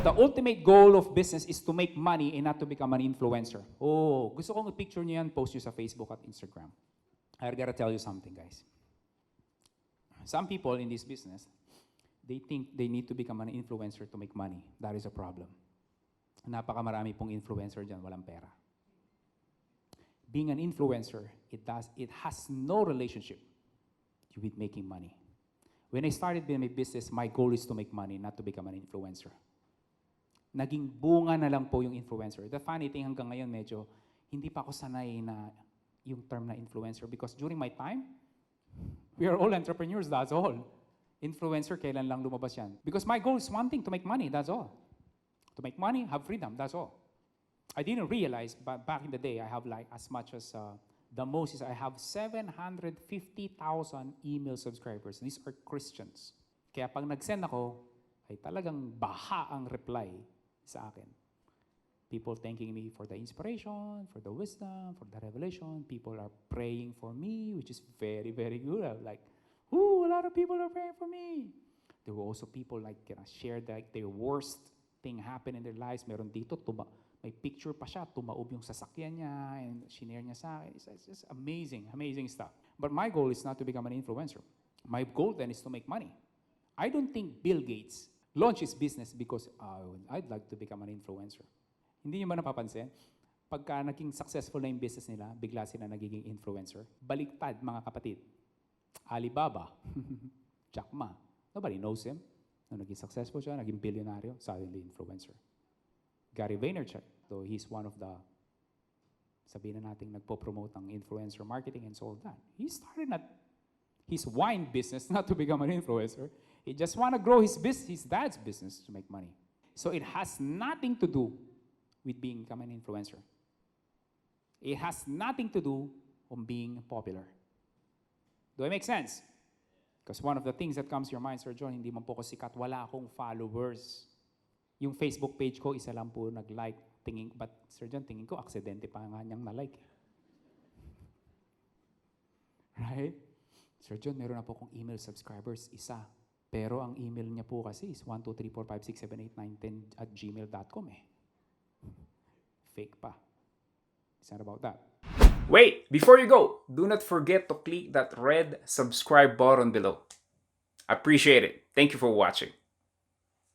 The ultimate goal of business is to make money and not to become an influencer. Oh, gusto kong i-picture nyo yan, post nyo sa Facebook at Instagram. I gotta tell you something, guys. Some people in this business, they think they need to become an influencer to make money. That is a problem. Napakamarami pong influencer dyan, walang pera. Being an influencer, it has no relationship with making money. When I started my business, my goal is to make money, not to become an influencer. Naging bunga na lang po yung influencer. The funny thing, hanggang ngayon medyo hindi pa ako sanay na yung term na influencer because during my time, we are all entrepreneurs, that's all. Influencer, kailan lang lumabas yan? Because my goal is one thing, to make money, that's all. To make money, have freedom, that's all. I didn't realize, but back in the day, I have like as much as, the most is I have 750,000 email subscribers. These are Christians. Kaya pag nag-send ako, ay talagang baha ang reply sa akin. People thanking me for the inspiration, for the wisdom, for the revelation. People are praying for me, which is very, very good. I'm like, ooh, a lot of people are praying for me. There were also people like share like their worst thing happen in their lives. Meron dito, may picture pa siya, tumaob yung sasakyan niya, and shinare niya sa akin. It's just amazing, amazing stuff. But my goal is not to become an influencer. My goal then is to make money. I don't think Bill Gates launched his business because I'd like to become an influencer. Hindi niyo ba napapansin? Pagka naging successful na yung business nila, bigla sila nagiging influencer. Baliktad, mga kapatid. Alibaba, Jack Ma, nobody knows him. Nung naging successful siya, naging bilyonaryo, suddenly influencer. Gary Vaynerchuk, though he's one of the, sabihin na natin, nagpo-promote ng influencer marketing and so all that. He started his wine business not to become an influencer. He just want to grow his dad's business to make money. So it has nothing to do with becoming an influencer. It has nothing to do on being popular. Do I make sense? Because one of the things that comes to your mind, Sir John, hindi man po ko sikat, wala akong followers. Yung Facebook page ko, isa lang po nag-like. But Sir John, tingin ko, aksidente pa nga niyang na-like. Right? Sir John, meron na po akong email subscribers, isa. Pero ang email niya po kasi is 12345678910@gmail.com eh. Fake pa. It's not about that. Wait, before you go, do not forget to click that red subscribe button below. Appreciate it. Thank you for watching.